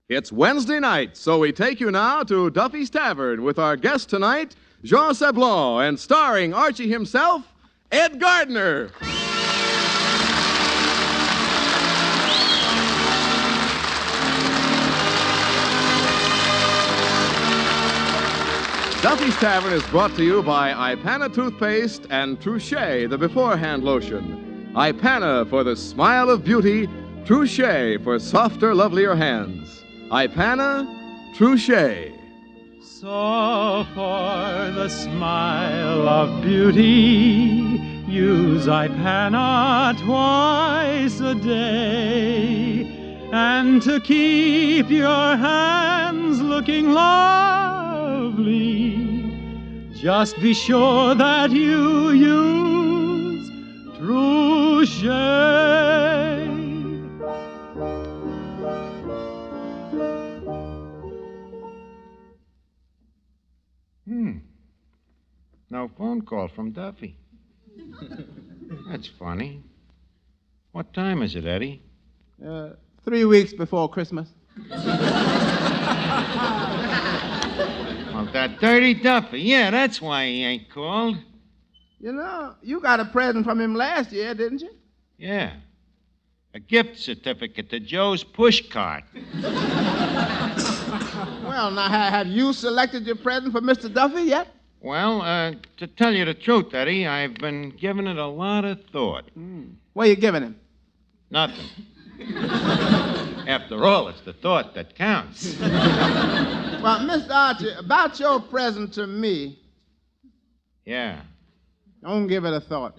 It's Wednesday night, so we take you now to Duffy's Tavern with our guest tonight, Jean Sablon, and starring Archie himself, Ed Gardner. Duffy's Tavern is brought to you by Ipana Toothpaste and Trouchet, the beforehand lotion. Ipana for the smile of beauty, Trouchet for softer, lovelier hands. Ipana, Trouchet. So for the smile of beauty, use Ipana twice a day. And to keep your hands looking lovely, just be sure that you use Trouchet. No phone call from Duffy. That's funny. What time is it, Eddie? 3 weeks before Christmas. Well, that dirty Duffy. Yeah, that's why he ain't called. You know, you got a present from him last year, didn't you? Yeah. A gift certificate to Joe's push cart. Well, now, have you selected your present for Mr. Duffy yet? Well, to tell you the truth, Eddie, I've been giving it a lot of thought. What are you giving him? Nothing. After all, it's the thought that counts. Well, Mr. Archie, about your present to me, Yeah. don't give it a thought.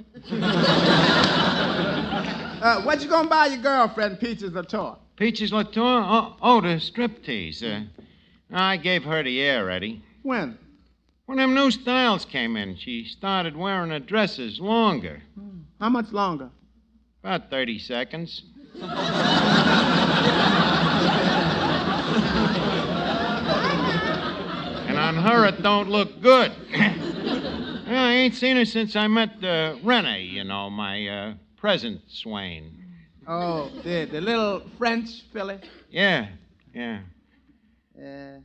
What you gonna buy your girlfriend, Peaches Latour? Peaches Latour? Oh, the striptease. I gave her the air, Eddie. When? When them new styles came in, she started wearing her dresses longer. How much longer? About 30 seconds. And on her, it don't look good. Well, I ain't seen her since I met Rene, you know, my present swain. Oh, the little French filly? Yeah.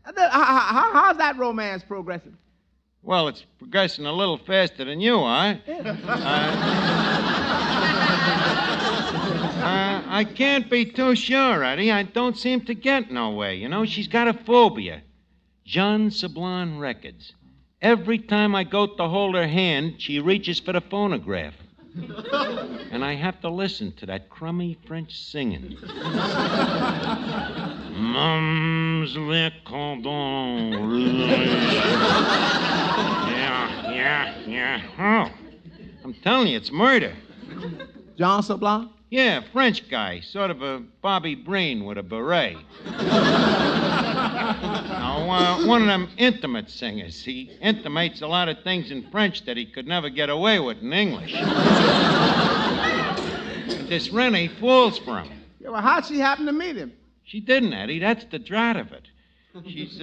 How's that romance progressing? Well, it's progressing a little faster than you are. I can't be too sure, Eddie. I don't seem to get nowhere. You know, she's got a phobia. Jean Sablon Records. Every time I go to hold her hand, she reaches for the phonograph. And I have to listen to that crummy French singing. Mums le cordon. Yeah. Oh, I'm telling you, it's murder. Jean Sablon? Yeah, French guy, sort of a Bobby Breen with a beret. Now, one of them intimate singers. He intimates a lot of things in French that he could never get away with in English. But this Rennie falls for him. Yeah, well, how'd she happen to meet him? She didn't, Eddie. That's the drat of it. She's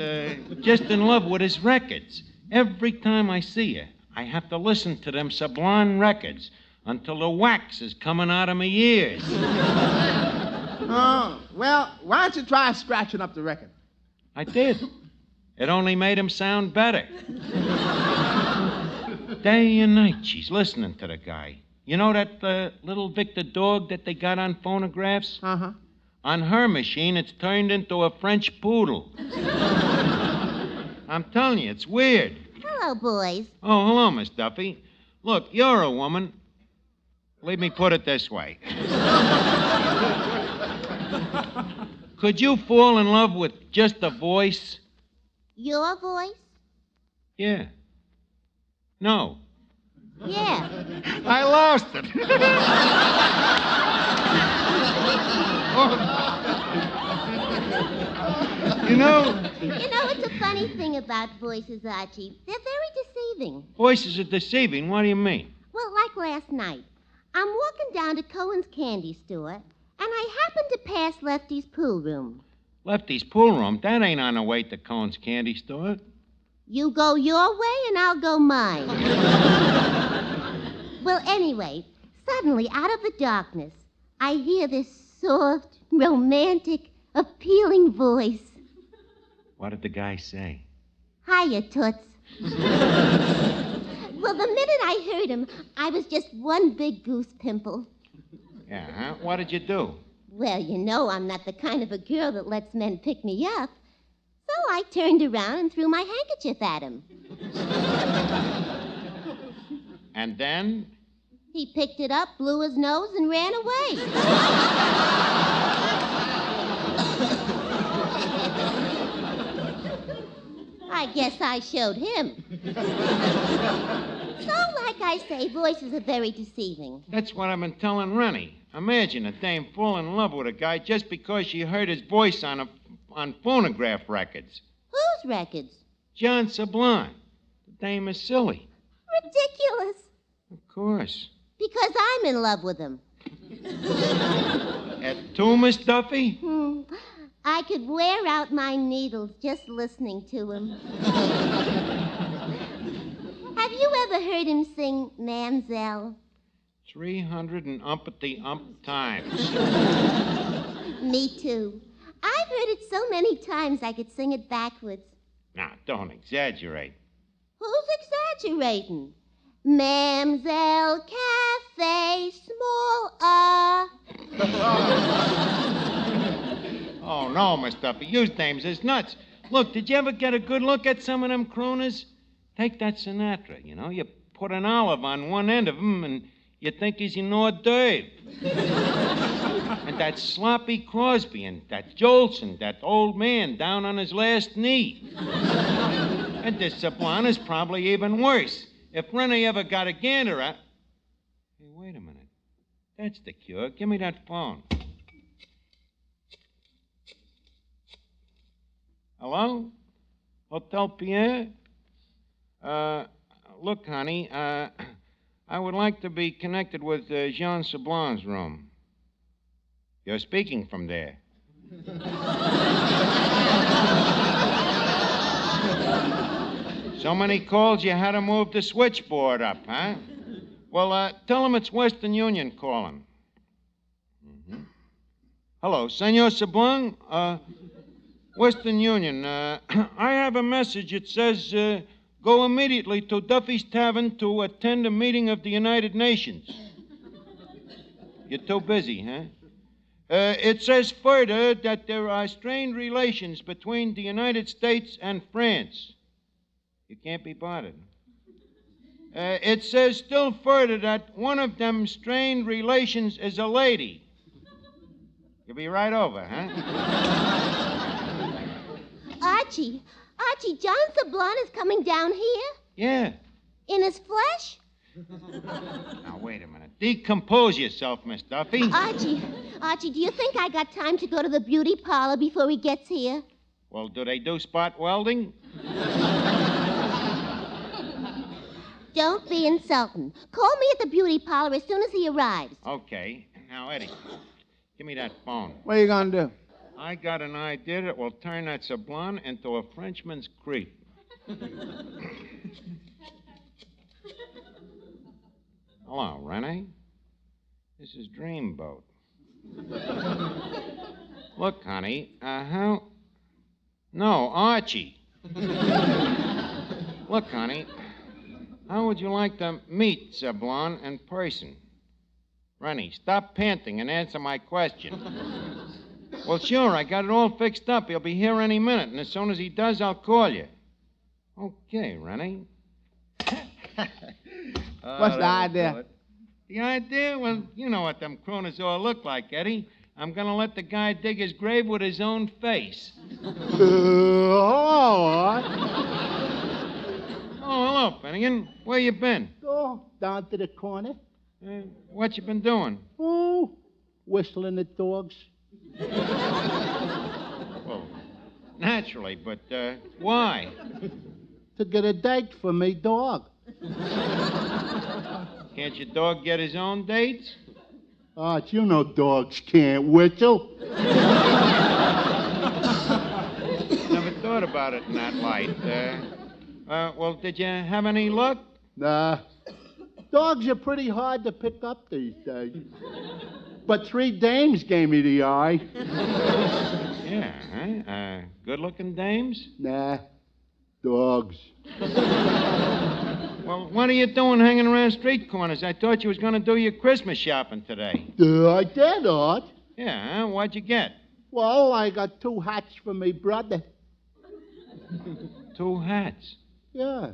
just in love with his records. Every time I see her, I have to listen to them Sablon records until the wax is coming out of my ears. Oh, well, why don't you try scratching up the record? I did. It only made him sound better. Day and night, she's listening to the guy. You know that little Victor dog that they got on phonographs? Uh-huh. On her machine, it's turned into a French poodle. I'm telling you, it's weird. Hello, boys. Oh, hello, Miss Duffy. Look, you're a woman. Let me put it this way. Could you fall in love with just a voice? Your voice? Yeah. No. Yeah. I lost it. You know, It's a funny thing about voices, Archie. They're very deceiving. voices are deceiving. What do you mean? Well, like last night. I'm walking down to Cohen's candy store, and I happened to pass Lefty's pool room. Lefty's pool room? That ain't on the way to Cone's candy store. You go your way, and I'll go mine. Well, anyway, suddenly, out of the darkness, I hear this soft, romantic, appealing voice. What did the guy say? Hiya, Toots. Well, the minute I heard him, I was just one big goose pimple. Yeah, huh? What did you do? Well, you know I'm not the kind of a girl that lets men pick me up. So I turned around and threw my handkerchief at him. And then? He picked it up, blew his nose, and ran away. I guess I showed him. So, like I say, voices are very deceiving. That's what I've been telling Rennie. Imagine a dame fall in love with a guy just because she heard his voice on phonograph records. Whose records? John Sablon. The dame is silly. Ridiculous. Of course. Because I'm in love with him. At two, Miss Duffy? I could wear out my needles just listening to him. Have you ever heard him sing Mamselle? 300 times. Me too. I've heard it so many times I could sing it backwards. Now, don't exaggerate. Who's exaggerating? Mamselle Cafe, small R. Oh, no, Miss Duffy. You dames is nuts. Look, did you ever get a good look at some of them crooners? Take that Sinatra, you know. You put an olive on one end of him, and you think he's an hors d'oeuvre. And that sloppy Crosby, and that Jolson, that old man down on his last knee. And this Sablon is probably even worse. If Rennie ever got a gander at... Hey, wait a minute. That's the cure. Give me that phone. Hello? Hotel Pierre? Look, honey, I would like to be connected with Jean Sablon's room. You're speaking from there. So many calls you had to move the switchboard up, huh? Well, tell him it's Western Union calling. Mm-hmm. Hello, Senor Sablon? Western Union. I have a message. It says, go immediately to Duffy's Tavern to attend a meeting of the United Nations. You're too busy, huh? It says further that there are strained relations between the United States and France. You can't be bothered. It says still further that one of them strained relations is a lady. You'll be right over, huh? Archie, John Sablon is coming down here? Yeah. In his flesh? Now, wait a minute. Decompose yourself, Miss Duffy. Archie, do you think I got time to go to the beauty parlor before he gets here? Well, do they do spot welding? Don't be insulting. Call me at the beauty parlor as soon as he arrives. Okay. Now, Eddie, give me that phone. What are you going to do? I got an idea that will turn that Sablon into a Frenchman's creep. Hello, Rennie. This is Dreamboat. Look, honey, how... No, Archie. Look, honey, how would you like to meet Sablon in person? Rennie, stop panting and answer my question. Well, sure, I got it all fixed up. He'll be here any minute, and as soon as he does, I'll call you. Okay, Rennie. What's the idea? The idea? Well, you know what them crooners all look like, Eddie. I'm going to let the guy dig his grave with his own face. All right. Oh, hello, Finnegan. Where you been? Oh, down to the corner. What you been doing? Oh, whistling at dogs. Well, naturally, but why? To get a date for me dog. Can't your dog get his own dates? Art, you know dogs can't whistle. Never thought about it in that light. Well, did you have any luck? Nah. Dogs are pretty hard to pick up these days. But 3 dames gave me the eye. Yeah, huh? Good-looking dames? Nah, dogs. Well, what are you doing hanging around street corners? I thought you was going to do your Christmas shopping today. I did, Art. Yeah, huh? What'd you get? Well, I got 2 hats for my brother. 2 hats. Yeah,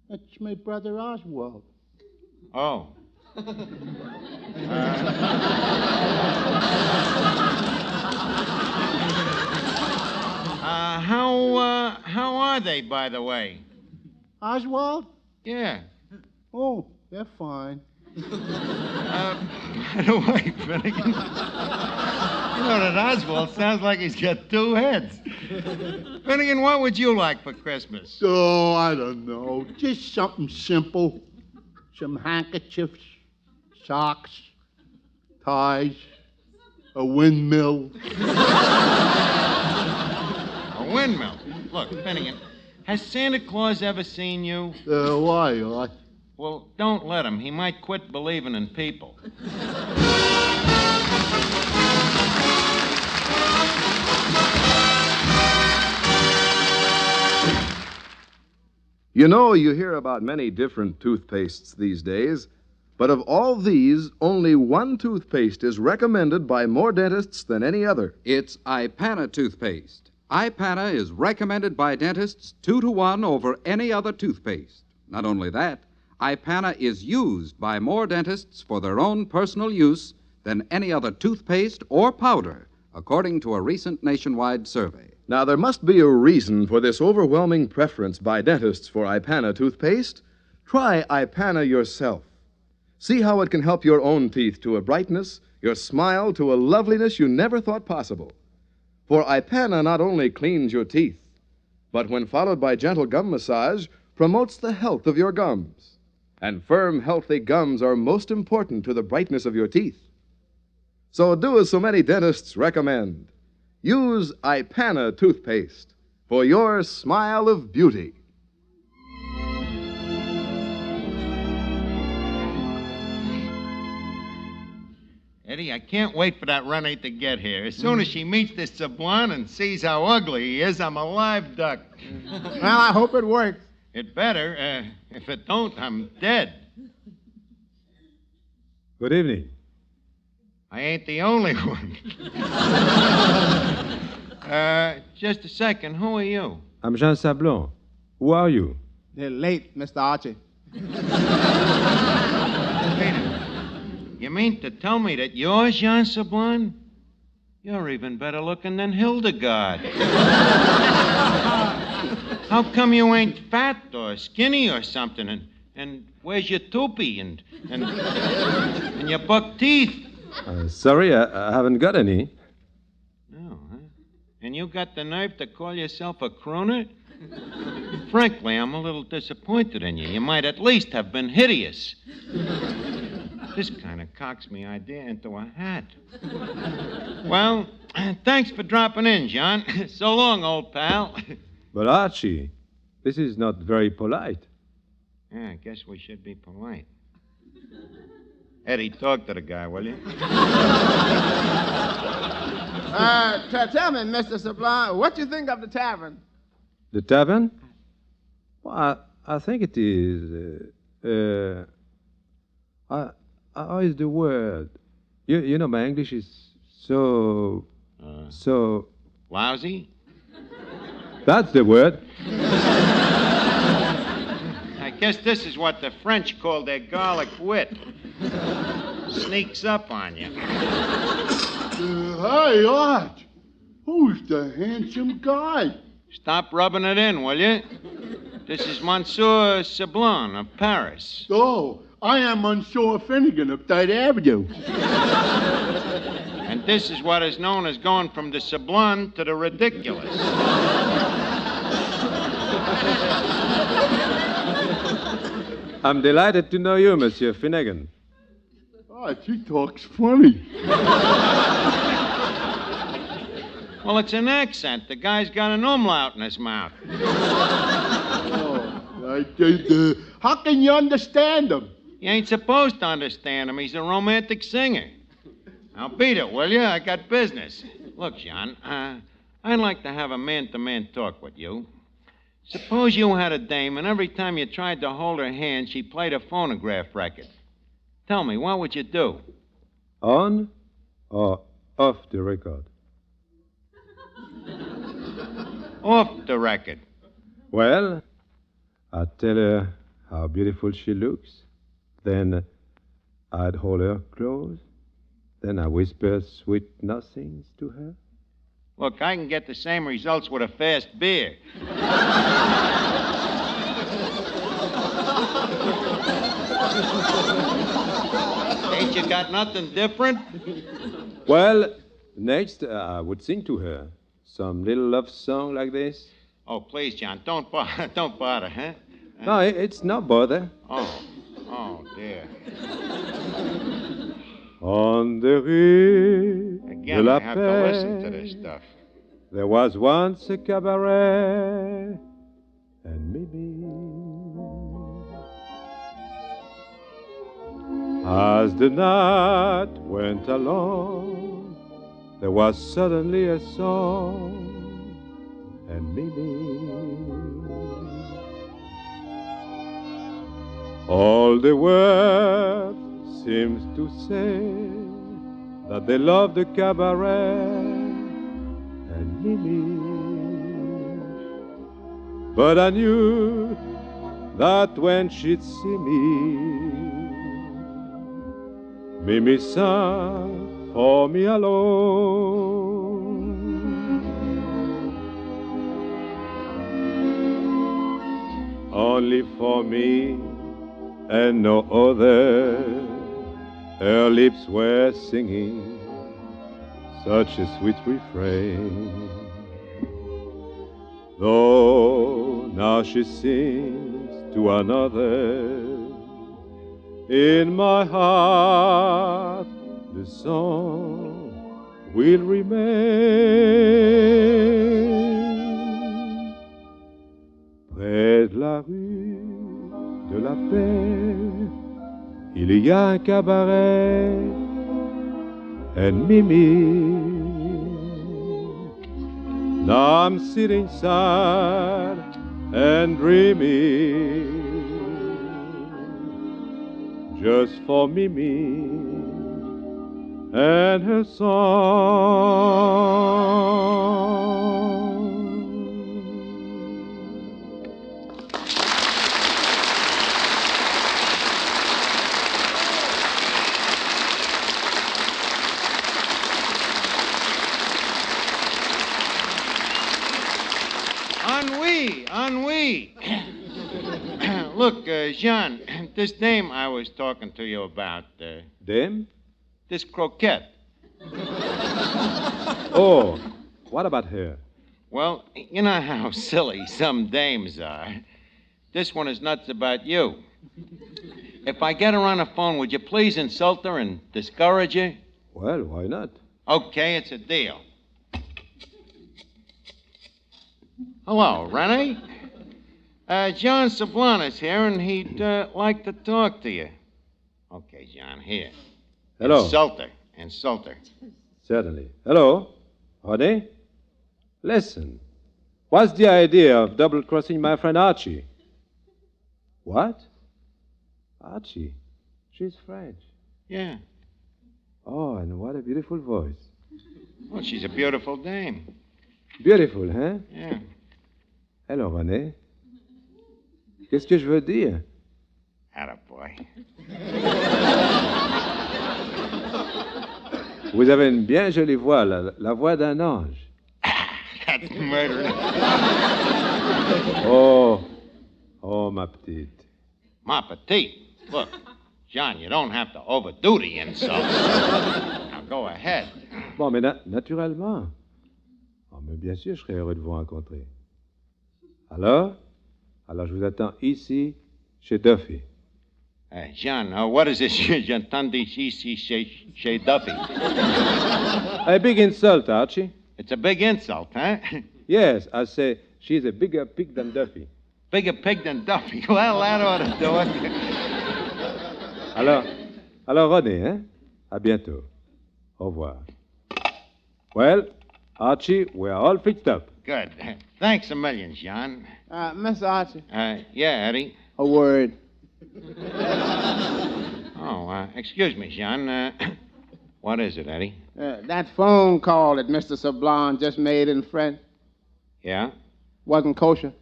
that's my brother Oswald. Oh. How are they, by the way? Oswald? Yeah. Oh, they're fine. By the way, Finnegan, you know that Oswald sounds like he's got 2 heads. Finnegan, what would you like for Christmas? Oh, I don't know. Just something simple. Some handkerchiefs, socks, ties, a windmill. A windmill? Look, Finnegan, has Santa Claus ever seen you? Why, Art? Well, don't let him. He might quit believing in people. You know, you hear about many different toothpastes these days, but of all these, only one toothpaste is recommended by more dentists than any other. It's Ipana toothpaste. Ipana is recommended by dentists 2 to 1 over any other toothpaste. Not only that, Ipana is used by more dentists for their own personal use than any other toothpaste or powder, according to a recent nationwide survey. Now, there must be a reason for this overwhelming preference by dentists for Ipana toothpaste. Try Ipana yourself. See how it can help your own teeth to a brightness, your smile to a loveliness you never thought possible. For Ipana not only cleans your teeth, but when followed by gentle gum massage, promotes the health of your gums. And firm, healthy gums are most important to the brightness of your teeth. So do as so many dentists recommend. Use Ipana toothpaste for your smile of beauty. Eddie, I can't wait for that Renee to get here. As soon as she meets this Sablon and sees how ugly he is, I'm a live duck. Well, I hope it works. It better. If it don't, I'm dead. Good evening. I ain't the only one. Just a second. Who are you? I'm Jean Sablon. Who are you? They're late, Mr. Archie. You mean to tell me that you're Jean Sablon? You're even better looking than Hildegard. How come you ain't fat or skinny or something? And where's your toupee and your buck teeth? Sorry, I haven't got any. No, huh? And you got the nerve to call yourself a crooner? Frankly, I'm a little disappointed in you. You might at least have been hideous. This kind of cocks me idea into a hat. Well, thanks for dropping in, John. So long, old pal. But Archie, this is not very polite. Yeah, I guess we should be polite. Eddie, talk to the guy, will you? Tell me, Mr. Sablon, what you think of the tavern? The tavern? Well, I think it is. How is the word? You know, my English is so. Lousy? That's the word. I guess this is what the French call their garlic wit. Sneaks up on you. Hey, Art. Who's the handsome guy? Stop rubbing it in, will you? This is Monsieur Sablon of Paris. Oh, I am Monsieur Finnegan of Third Avenue. And this is what is known as going from the sublime to the ridiculous. I'm delighted to know you, Monsieur Finnegan. Oh, she talks funny. Well, it's an accent. The guy's got an umlaut in his mouth. How can you understand him? You ain't supposed to understand him. He's a romantic singer. Now beat it, will you? I got business. Look, John, I'd like to have a man-to-man talk with you. Suppose you had a dame, and every time you tried to hold her hand, she played a phonograph record. Tell me, what would you do? On or off the record? Off the record. Well, I'd tell her how beautiful she looks. Then I'd hold her close. Then I whisper sweet nothings to her. Look, I can get the same results with a fast beer. Ain't you got nothing different? Well, next I would sing to her some little love song like this. Oh, please, John, don't bother, huh? No, it's no bother. Oh, dear. On the rue de Again, la I have to listen to this Paix, stuff. there was once a cabaret, and maybe as the night went along, there was suddenly a song, and maybe all the world seems to say that they love the cabaret and Mimi. But I knew that when she'd see me, Mimi sang for me alone. Only for me and no other, her lips were singing such a sweet refrain. Though now she sings to another, in my heart the song will remain. Près de la rue de la Paix, il y a un cabaret, and Mimi. Now I'm sitting sad and dreaming, just for Mimi and her song. Ennui. Look, Jean, this dame I was talking to you about, Dame? this croquette. Oh, what about her? Well, you know how silly some dames are. This one is nuts about you. If I get her on the phone, would you please insult her and discourage her? Well, why not? Okay, it's a deal. Hello, Rennie. John Sablanis here, and he'd like to talk to you. Okay, John, here. Hello. Insult her. Certainly. Hello, Rodney? Listen, what's the idea of double-crossing my friend Archie? What? Archie? She's French. Yeah. Oh, and what a beautiful voice. Well, she's a beautiful dame. Beautiful, hein? Yeah. Alors, René, qu'est-ce que je veux dire? Attaboy. Vous avez une bien jolie voix, la voix d'un ange. That's murder. Oh, ma petite. Ma petite. Look, John, you don't have to overdo the insult. Now go ahead. Bon, mais naturellement. Oh, mais bien sûr, je serais heureux de vous rencontrer. Alors, je vous attends ici, chez Duffy. John, what is this? J'entends ici chez Duffy. A big insult, Archie. It's a big insult, huh? Yes, I say she's a bigger pig than Duffy. Bigger pig than Duffy. Well, that ought to do it. Alors, René, hein? À bientôt. Au revoir. Well, Archie, we're all fixed up. Good. Thanks a million, John. Mr. Archie, Yeah, Eddie. a word. Oh, excuse me, John. What is it, Eddie? That phone call that Mr. Sablon just made in French Yeah? wasn't kosher.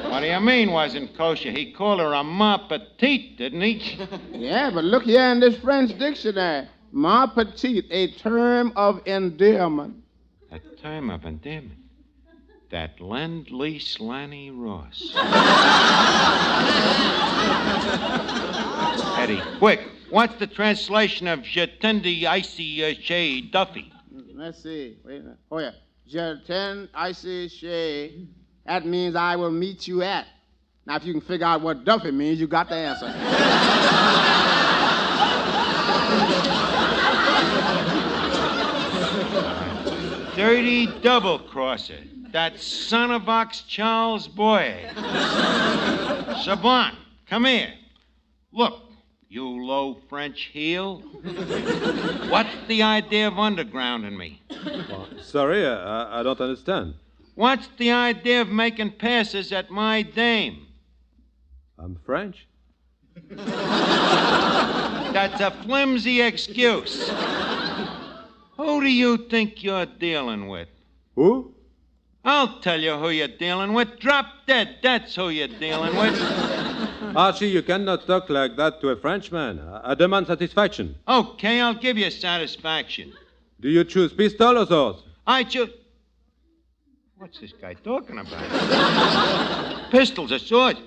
What do you mean wasn't kosher? He called her a ma petite, didn't he? Yeah, but look here in this French dictionary. Ma petite, a term of endearment. A term of endearment. That lend-lease Lanny Ross. Eddie, quick. What's the translation of Je tendi ici chez Duffy? Let's see. Wait a minute. Oh, yeah. Je t'en ici chez. That means I will meet you at. Now, if you can figure out what Duffy means, you got the answer. Dirty double-crosser. That son of Ox Charles Boyer. Sablon, come here. Look, you low French heel. What's the idea of undergrounding me? Sorry, I don't understand. What's the idea of making passes at my dame? I'm French. That's a flimsy excuse. Who do you think you're dealing with? Who? I'll tell you who you're dealing with. Drop dead, that's who you're dealing with. Archie, you cannot talk like that to a Frenchman. I demand satisfaction. Okay, I'll give you satisfaction. Do you choose pistol or sword? I choose... What's this guy talking about? Pistols or swords?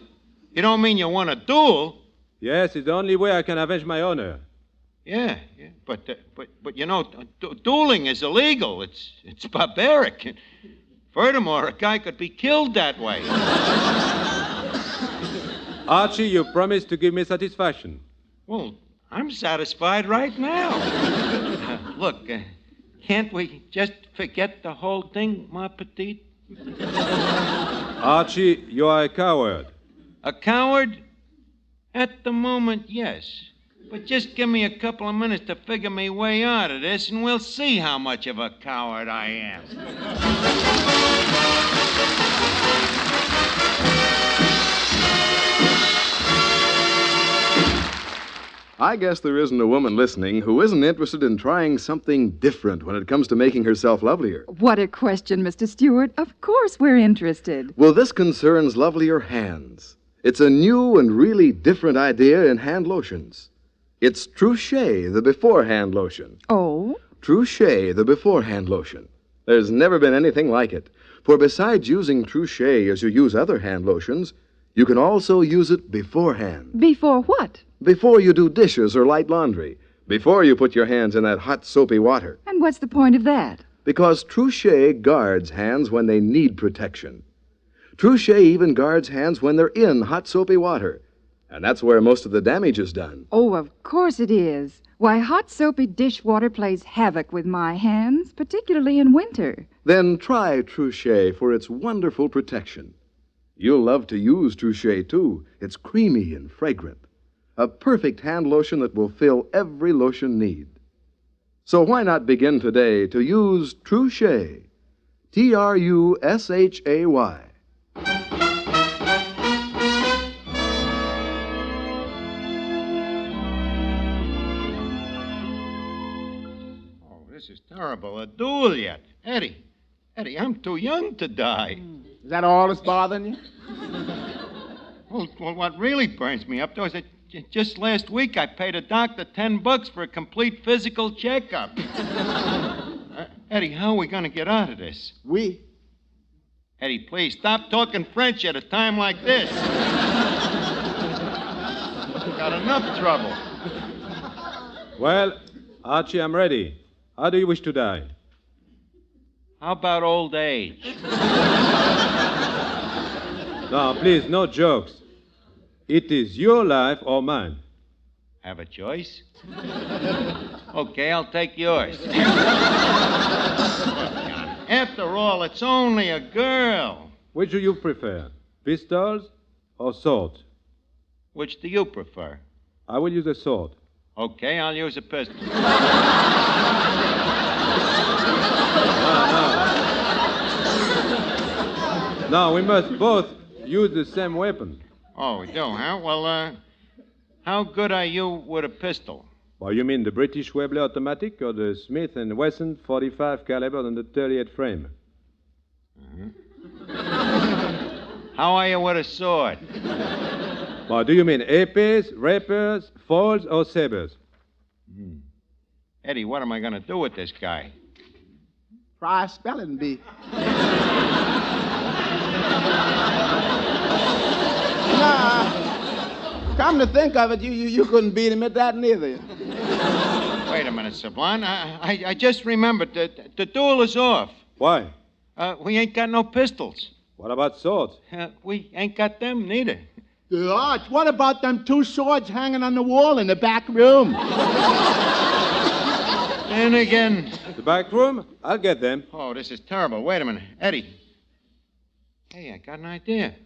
You don't mean you want a duel? Yes, it's the only way I can avenge my honor. Yeah, but you know, dueling is illegal. It's barbaric. Furthermore, a guy could be killed that way. Archie, you promised to give me satisfaction. Well, I'm satisfied right now. Look, can't we just forget the whole thing, ma petite? Archie, you are a coward. A coward? At the moment, yes. But just give me a couple of minutes to figure my way out of this, and we'll see how much of a coward I am. I guess there isn't a woman listening who isn't interested in trying something different when it comes to making herself lovelier. What a question, Mr. Stewart. Of course we're interested. Well, this concerns lovelier hands. It's a new and really different idea in hand lotions. It's Trouchet, the beforehand lotion. Oh? Trouchet, the beforehand lotion. There's never been anything like it. For besides using Trouchet as you use other hand lotions, you can also use it beforehand. Before what? Before you do dishes or light laundry. Before you put your hands in that hot, soapy water. And what's the point of that? Because Trouchet guards hands when they need protection. Trouchet even guards hands when they're in hot, soapy water. And that's where most of the damage is done. Oh, of course it is. Why, hot, soapy dishwater plays havoc with my hands, particularly in winter. Then try Trouchet for its wonderful protection. You'll love to use Trouchet, too. It's creamy and fragrant. A perfect hand lotion that will fill every lotion need. So why not begin today to use Trouchet? Trushay. This is terrible. A duel yet. Eddie, I'm too young to die. Is that all that's bothering you? Well, what really burns me up, though, is that just last week I paid a doctor $10 for a complete physical checkup. Eddie, how are we going to get out of this? We? Eddie, please, stop talking French at a time like this. Got enough trouble. Well, Archie, I'm ready. How do you wish to die? How about old age? No, please, no jokes. It is your life or mine. Have a choice? Okay, I'll take yours. After all, it's only a girl. Which do you prefer, pistols or sword? Which do you prefer? I will use a sword. Okay, I'll use a pistol. No, we must both use the same weapon. Oh, we do, huh? Well, how good are you with a pistol? Well, you mean the British Webley automatic or the Smith & Wesson 45 caliber and the 38 frame? How are you with a sword? Well, do you mean épées, rapiers, foils, or sabers? Eddie, what am I going to do with this guy? Try a spelling bee. Nah, come to think of it, you couldn't beat him at that neither. Wait a minute, Sublime. I just remembered that the duel is off. Why? We ain't got no pistols. What about swords? We ain't got them neither. Arch, what about them 2 swords hanging on the wall in the back room? And again. The back room? I'll get them. Oh, this is terrible. Wait a minute. Eddie. Hey, I got an idea.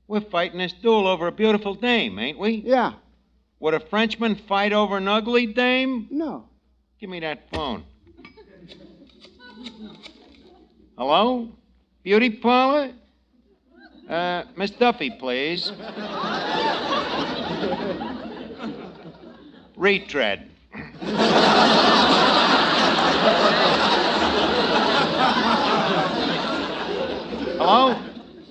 We're fighting this duel over a beautiful dame, ain't we? Yeah. Would a Frenchman fight over an ugly dame? No. Give me that phone. Hello? Beauty parlor? Miss Duffy, please. Retread. Hello?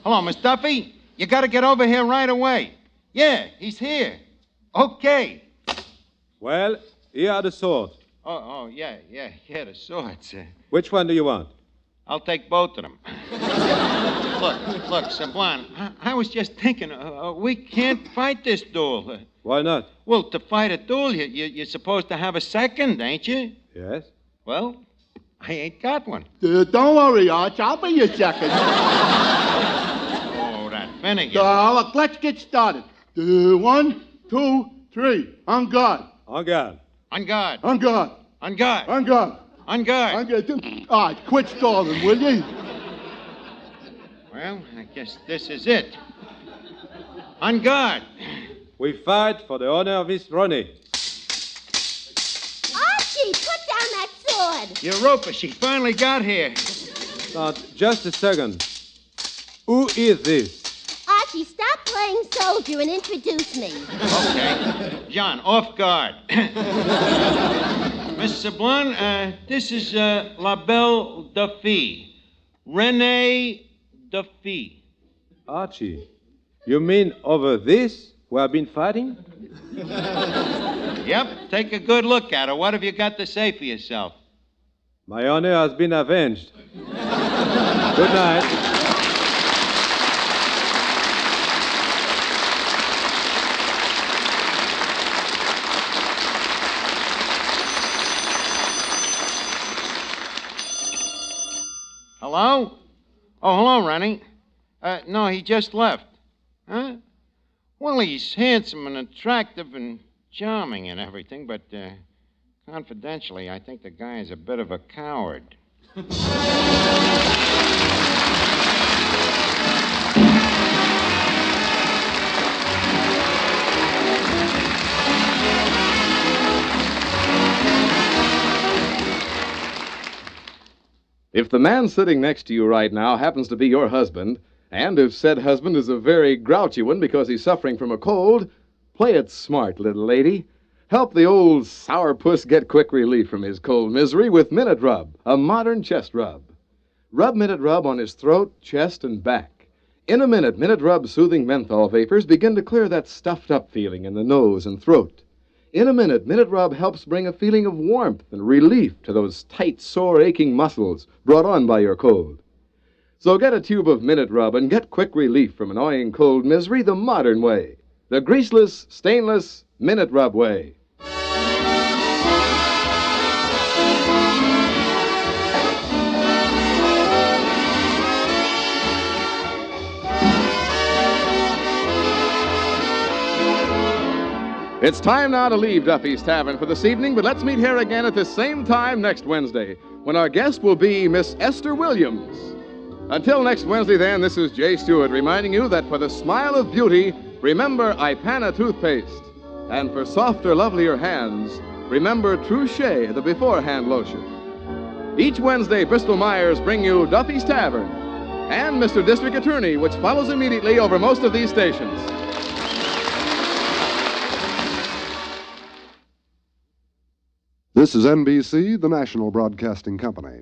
Hello, Miss Duffy? You gotta get over here right away. Yeah, he's here. Okay. Well, here are the swords. Yeah, the swords. Which one do you want? I'll take both of them. Look, Sublime, I was just thinking, we can't fight this duel. Why not? Well, to fight a duel, you're supposed to have a second, ain't you? Yes. Well, I ain't got one. Don't worry, Arch. I'll be your second. Oh, that Finnegan. Look, let's get started. 1, 2, 3. On guard. En garde. On guard. On guard. On guard. On guard. On guard. On guard. Arch, quit stalling, will you? Well, I guess this is it. On guard. We fight for the honor of Miss Ronnie. Archie, put down that sword. Europa, she finally got here. Now, just a second. Who is this? Archie, stop playing soldier and introduce me. Okay. John, off guard. Miss Sublime, this is La Belle Duffy. Renee Duffy. Archie, you mean over this we have been fighting? Yep, take a good look at her. What have you got to say for yourself? My honor has been avenged. Good night. Hello? Oh, hello, Ronnie. No, he just left. Huh? Well, he's handsome and attractive and charming and everything, but confidentially, I think the guy is a bit of a coward. If the man sitting next to you right now happens to be your husband, and if said husband is a very grouchy one because he's suffering from a cold, play it smart, little lady. Help the old sourpuss get quick relief from his cold misery with Minute Rub, a modern chest rub. Rub Minute Rub on his throat, chest, and back. In a minute, Minute Rub's soothing menthol vapors begin to clear that stuffed-up feeling in the nose and throat. In a minute, Minute Rub helps bring a feeling of warmth and relief to those tight, sore, aching muscles brought on by your cold. So get a tube of Minute Rub and get quick relief from annoying cold misery the modern way. The greaseless, stainless Minute Rub way. It's time now to leave Duffy's Tavern for this evening, but let's meet here again at the same time next Wednesday, when our guest will be Miss Esther Williams. Until next Wednesday, then, this is Jay Stewart reminding you that for the smile of beauty, remember Ipana toothpaste. And for softer, lovelier hands, remember True Shea, the beforehand lotion. Each Wednesday, Bristol Myers bring you Duffy's Tavern and Mr. District Attorney, which follows immediately over most of these stations. This is NBC, the national broadcasting company.